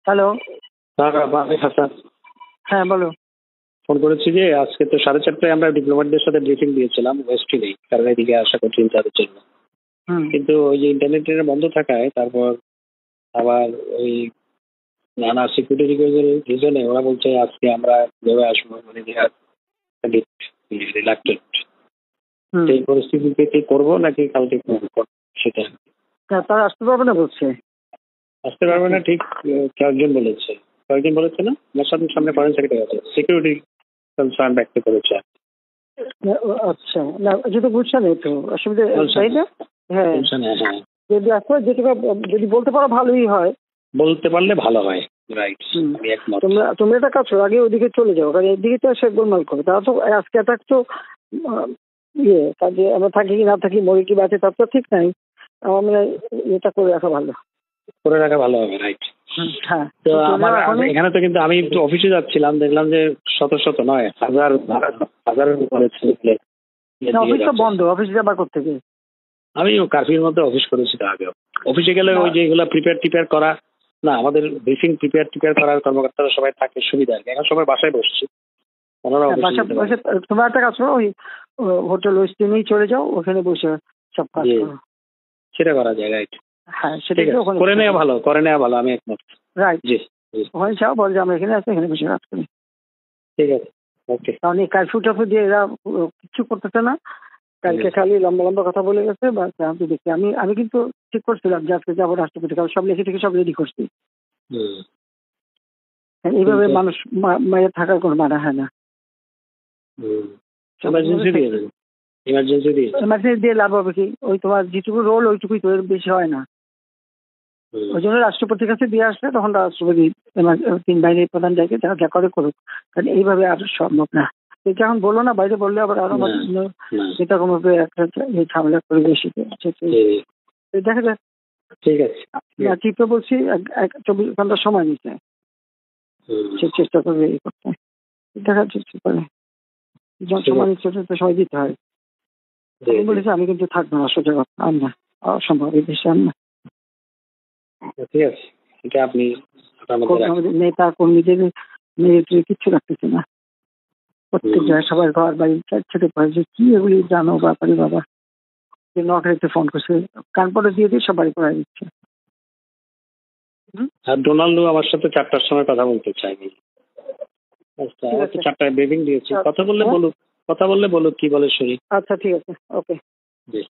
Hello. আমি হাসান হ্যাঁ, বলো। ফোন করেছি যে আজকে তো 4:30টায় আমরা ডিপ্লোম্যাটদের সাথে ব্রিফিং দিয়েছিলাম ওয়েস্ট নেই, কারণ এদিকে আসা কঠিন তাদের জন্য। হুম। কিন্তু ওই যে ইন্টারনেটের বন্ধ থাকায় তারপর আবার ওই নানা সিকিউরিটি রিজনে ওরা বলছে আজকে আমরা ভেবে আসবো, মানে রিলাক্টেড। হুম। এই পরিস্থিতিতে কি করবো নাকি কালকে করবো সেটা তারা আসতে পারবে না বলছে। আসতে পারবে না ঠিক কয়েকজন বলেছে। কয়েকজন বলেছে না, মোসাদের সামনে ফরেন সেক্রেটারি আছে, সিকিউরিটি কনসার্ন ব্যক্ত করেছে। আচ্ছা, না যেটা বুঝছেন এই তো অসুবিধা, তাই না? হ্যাঁ, হ্যাঁ, যদি আসলে যেটুকু যদি বলতে পারো ভালোই হয়। বলতে পারলে ভালো হয়। রাইট, আমি একমত। তোমরা একটা কাজ করো, আগে ওইদিকে চলে যাও, কারণ এদিকে তো সে গোলমাল করবে। তারা তো আজকে অ্যাটাক তো কাজে আমরা থাকি কি না থাকি, মরে কি বাঁচে তার তো ঠিক নাই। আমার মনে হয় এটা করে রাখা ভালো। করে রাখা ভালো হবে। রাইট। হ্যাঁ, তো আমার এখানে তো কিন্তু আমি একটু অফিসে যাচ্ছিলাম, দেখলাম যে শত শত নয় হাজারের উপরে ছেলে অফিস তো বন্ধ, অফিস যাবার করতে গিয়ে আমি কার্ফিউর মধ্যে অফিস করেছি। তো আগেও অফিসে গেলে ওই যে এগুলো প্রিপেয়ার করা না, আমাদের ব্রিফিং প্রিপেয়ার করার কর্মকর্তারা সবাই থাকে, সুবিধা আর কি। এখন সবাই বাসায় বসছি, ওনারা তোমরা একটা কাজ করো, ওই হোটেল ওয়েস্টিনেই চলে যাও, ওখানে বসে সব কাজ করো। সেটা করা যায়। রাইট। হ্যাঁ, সেটা করে নেওয়া ভালো, আমি একমত। রাইট। জি, ওখানে যাও, বল যে আমরা এখানে আছি, এখানে বসে কাজ করি। ঠিক আছে, ওকে। কারণ এই কারফিউ টাফিউ দিয়ে এরা কিছু করতেছে না। কালকে খালি লম্বা লম্বা কথা বলে গেছে। আমি দেখি, আমি কিন্তু ঠিক করছিলাম যে আজকে যাবো রাষ্ট্রপতি, কারণ সব লিখে থেকে সব রেডি করছি। এইভাবে মানুষ মায়ের থাকার কোনো মানা হয় না। ইমার্জেন্সি দিয়ে লাভ হবে কি? ওই তোমার যেটুকু রোল ওইটুকুই তো, এর বেশি হয় না। ওই জন্য রাষ্ট্রপতির কাছে দিয়ে আসলে তখন রাষ্ট্রপতি 3 বাহিনীর প্রধান যাকে যারা যা করে করুক, কারণ এইভাবে আর সম্ভব না। এটা এখন বললো না, বাইরে বললে আবার আরো এটা কোনো একটা ঝামেলা করে বেশি দেখা যাক। ঠিক আছে, চিফকে বলছি 24 ঘন্টা সময় নিচ্ছে, সে চেষ্টা করবে এই করতে। দেখা চেষ্টা করে সময় নিচ্ছে, সময় দিতে হয়। আমি বলেছি আমি কিন্তু থাকবো না, সোজা কথা আর না, অসম্ভব এই দেশে আর না। ঠিক আছে, এটা আপনি নেতা কর্মীদের মিলিটারি কিচ্ছু রাখতেছে না। প্রত্যেক জায়গায় সবার ঘর বাড়ি ছেড়ে পড়ে যে কি এগুলি জানো ব্যাপারে বাবা, নকরিতে ফোন করছে, কানপরে দিয়ে দিয়ে সবাই করে দিচ্ছে। আর ডোনাল্ডো আমার সাথে 4টার সময় কথা বলতে চাইনি। 4টায় ব্রিফিং দিয়েছি। কথা বললে বলুক কি বলে শুনি। আচ্ছা, ঠিক আছে, ওকে। জি।